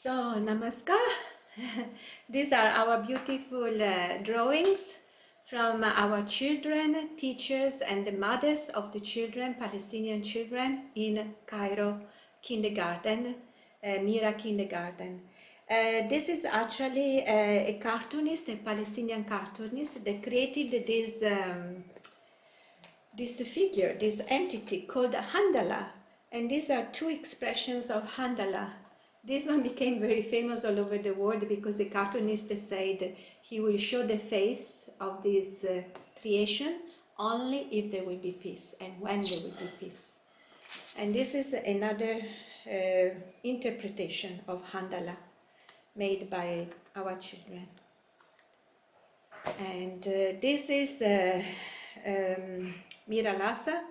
So, namaskar. These are our beautiful drawings from our children, teachers, and the mothers of the children, Palestinian children in Cairo kindergarten, Mira kindergarten. This is actually a cartoonist, a Palestinian cartoonist that created this figure, this entity called Handala. And these are two expressions of Handala. This one became very famous all over the world because the cartoonist said he will show the face of this creation only if there will be peace and when there will be peace. And this is another interpretation of Handala made by our children. And this is Mira Lassa.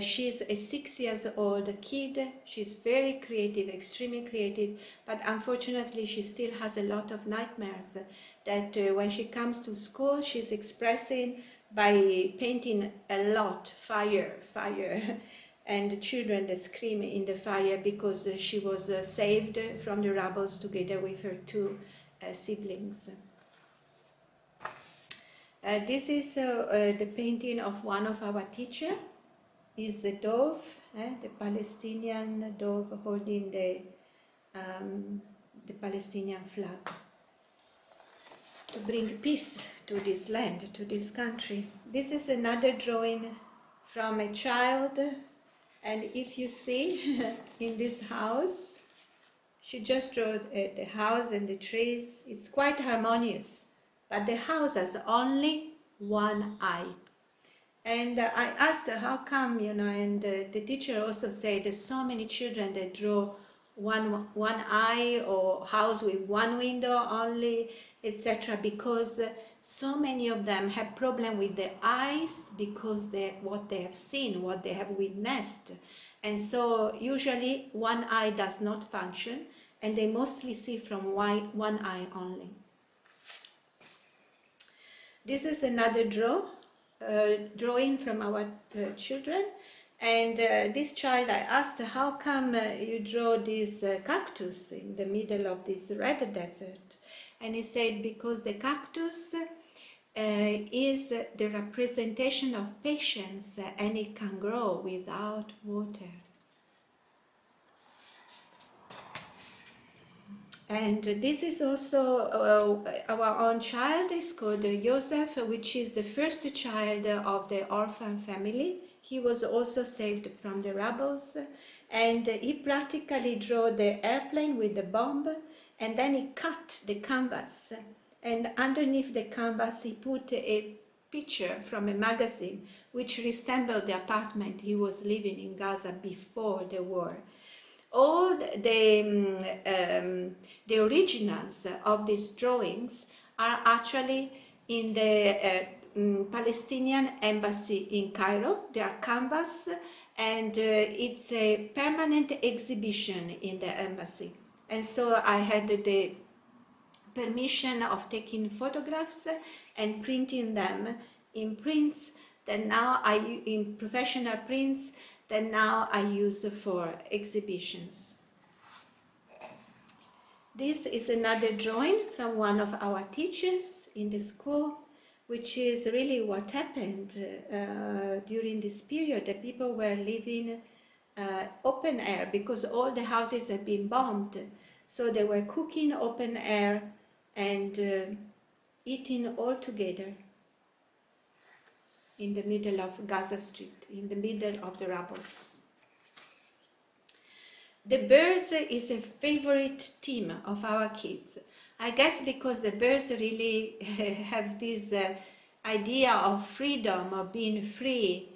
She's a 6-year-old kid. She's very creative, extremely creative, but unfortunately she still has a lot of nightmares that when she comes to school she's expressing by painting a lot, fire, and the children that scream in the fire because she was saved from the rubble together with her two siblings. This is the painting of one of our teachers. Is the dove, the Palestinian dove holding the Palestinian flag to bring peace to this land, to this country. This is another drawing from a child, and if you see in this house, she just drew the house and the trees. It's quite harmonious, but the house has only one eye. And I asked her, how come, and the teacher also said there's so many children that draw one eye or house with one window only, etc. Because so many of them have problem with their eyes because what they have seen, what they have witnessed. And so usually one eye does not function and they mostly see from one eye only. This is another drawing from our children, and this child, I asked her, how come you draw this cactus in the middle of this red desert? And he said, because the cactus is the representation of patience and it can grow without water. And this is also our own child. Is called Joseph, which is the first child of the orphan family. He was also saved from the rebels, and he practically drew the airplane with the bomb, and then he cut the canvas, and underneath the canvas he put a picture from a magazine which resembled the apartment he was living in Gaza before the war. All the originals of these drawings are actually in the Palestinian embassy in Cairo. They are canvas, and it's a permanent exhibition in the embassy. And so I had the permission of taking photographs and printing them in prints that now in professional prints that now I use for exhibitions. This is another drawing from one of our teachers in the school, which is really what happened during this period. The people were living open air because all the houses had been bombed. So they were cooking open air and eating all together in the middle of Gaza Street, in the middle of the rubbles. The birds is a favorite theme of our kids. I guess because the birds really have this idea of freedom, of being free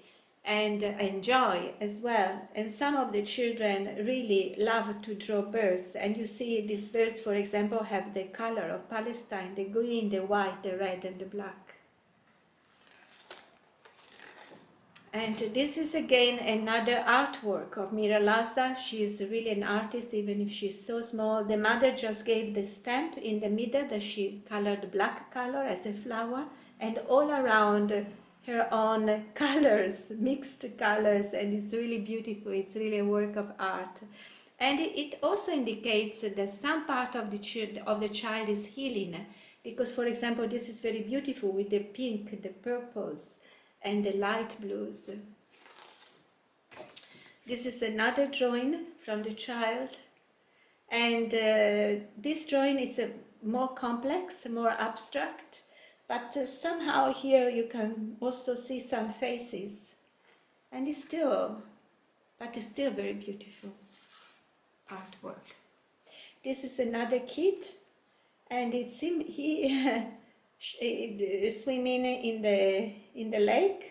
and enjoy as well. And some of the children really love to draw birds. And you see these birds, for example, have the color of Palestine, the green, the white, the red and the black. And this is again another artwork of Mira Lassa. She is really an artist, even if she's so small. The mother just gave the stamp in the middle that she colored black color as a flower, and all around her own colors, mixed colors, and it's really beautiful. It's really a work of art. And it also indicates that some part of the child is healing, because, for example, this is very beautiful with the pink, the purples, and the light blues. This is another drawing from the child, and this drawing is more complex, more abstract, but somehow here you can also see some faces, and it's still very beautiful artwork. This is another kid, and it's him, he swimming in the lake.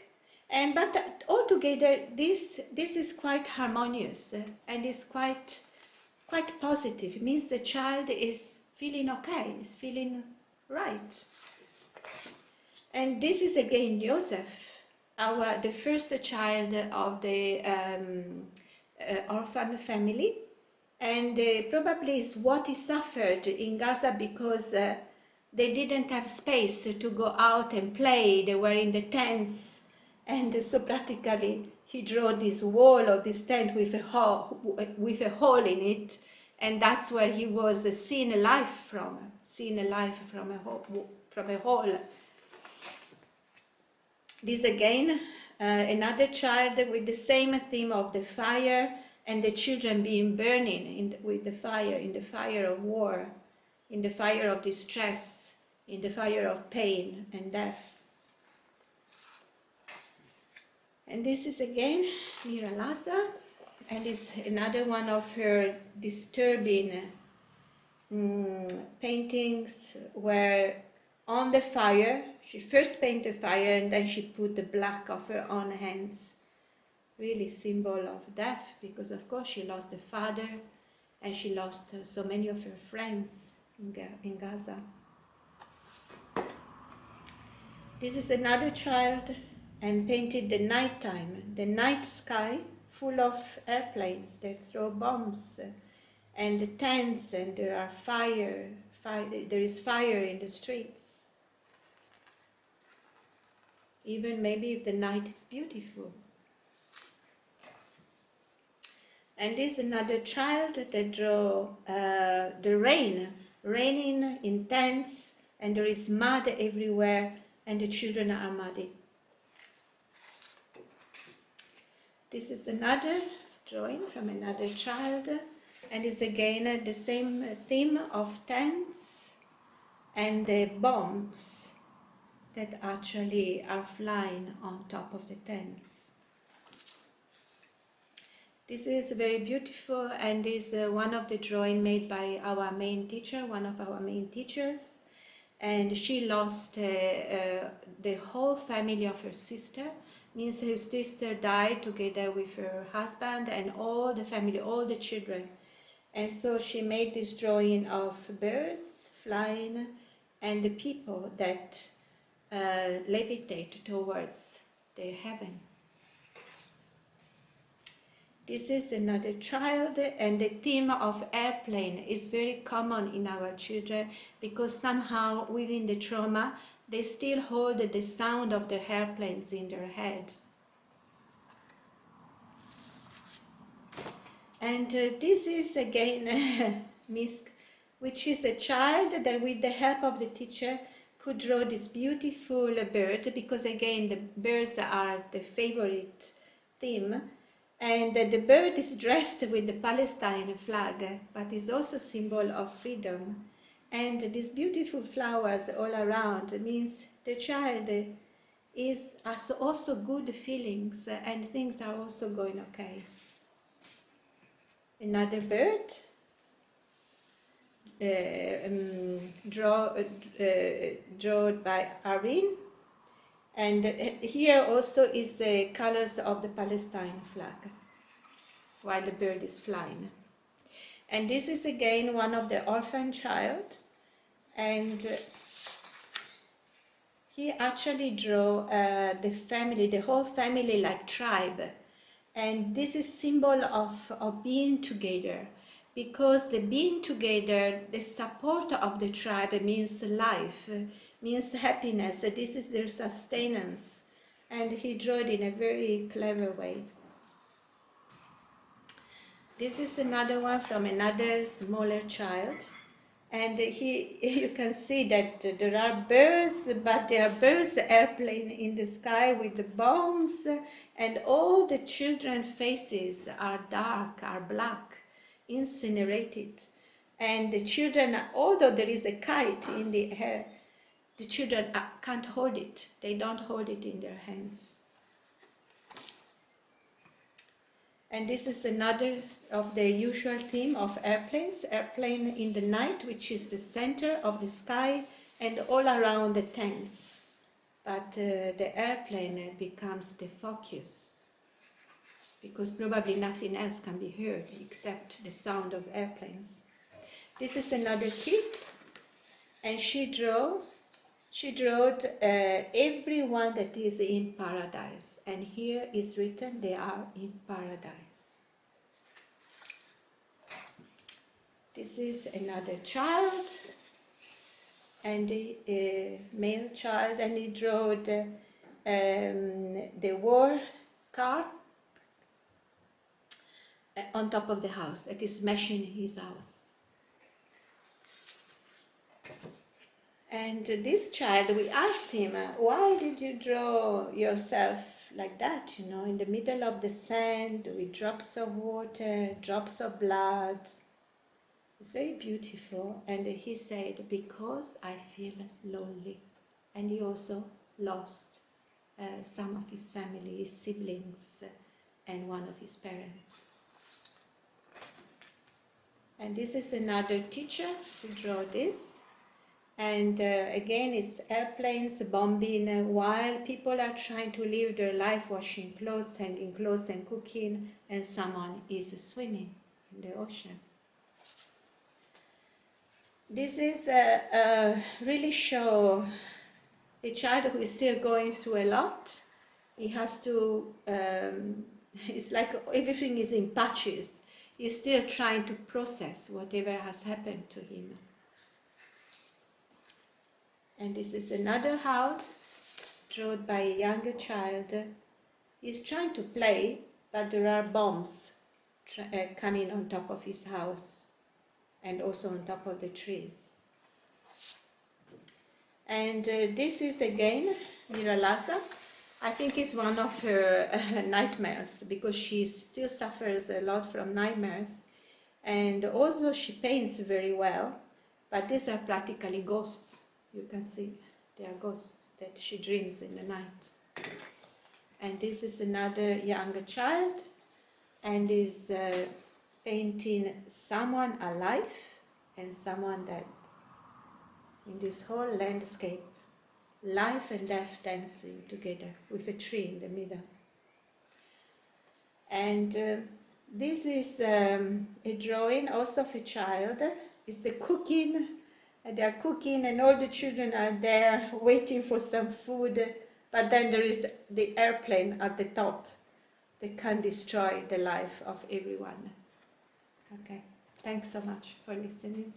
And but altogether, this is quite harmonious, and is quite positive. It means the child is feeling okay, is feeling right. And this is again Joseph, the first child of the orphan family, and probably is what he suffered in Gaza, because they didn't have space to go out and play. They were in the tents. And so practically he drew this wall of this tent with a hole in it, and that's where he was seeing a life from a hole. This again, another child with the same theme of the fire and the children being burning with the fire, in the fire of war, in the fire of distress, in the fire of pain and death. And this is again Mira Laza, and is another one of her disturbing paintings where on the fire, she first painted fire and then she put the black of her own hands, really symbol of death, because of course she lost the father and she lost so many of her friends in Gaza. This is another child, and painted the nighttime, the night sky full of airplanes that throw bombs, and the tents, and there are there is fire in the streets. Even maybe if the night is beautiful. And this is another child that draw the rain, raining in tents, and there is mud everywhere, and the children are muddy. This is another drawing from another child, and it's again the same theme of tents and the bombs that actually are flying on top of the tents. This is very beautiful, and is one of the drawings made by our main teacher, one of our main teachers, and she lost the whole family of her sister. Means his sister died together with her husband and all the family, all the children. And so she made this drawing of birds flying and the people that levitate towards the heaven. This is another child, and the theme of airplane is very common in our children, because somehow within the trauma they still hold the sound of the airplanes in their head. And this is again Misk, which is a child that with the help of the teacher could draw this beautiful bird, because again the birds are the favorite theme. And the bird is dressed with the Palestine flag, but is also a symbol of freedom. And these beautiful flowers all around means the child has also good feelings, and things are also going okay. Another bird, drawn by Arin. And here also is the colors of the Palestine flag, while the bird is flying. And this is again one of the orphan child, and he actually drew the family, the whole family like tribe. And this is symbol of being together, because the being together, the support of the tribe means life, means happiness. This is their sustenance, and he drew it in a very clever way. This is another one from another smaller child. And you can see that there are birds, but there are birds airplane in the sky with the bombs, and all the children's faces are dark, are black, incinerated. And the children, although there is a kite in the air, the children can't hold it. They don't hold it in their hands. And this is another of the usual theme of airplanes, airplane in the night, which is the center of the sky and all around the tents. But the airplane becomes the focus, because probably nothing else can be heard except the sound of airplanes. This is another kid, and she drew everyone that is in paradise. And here is written, they are in paradise. This is another child, and a male child, and he drew the war car on top of the house that is smashing his house. And this child, we asked him, why did you draw yourself like that, in the middle of the sand with drops of water, drops of blood? It's very beautiful. And he said, because I feel lonely. And he also lost some of his family, his siblings, and one of his parents. And this is another teacher who drew this. And again, it's airplanes bombing while people are trying to live their life washing clothes, hanging clothes and cooking, and someone is swimming in the ocean. This is really show a child who is still going through a lot. He has to, it's like everything is in patches. He's still trying to process whatever has happened to him. And this is another house drawn by a younger child. He's trying to play, but there are bombs coming on top of his house and also on top of the trees. And this is again Miralaza. I think it's one of her nightmares, because she still suffers a lot from nightmares. And also she paints very well, but these are practically ghosts. You can see they are ghosts that she dreams in the night. And this is another younger child, and is painting someone alive and someone dead. In this whole landscape, life and death dancing together with a tree in the middle. And this is a drawing also of a child. It's the cooking. They are cooking, and all the children are there waiting for some food, but then there is the airplane at the top that can destroy the life of everyone. Okay, thanks so much for listening.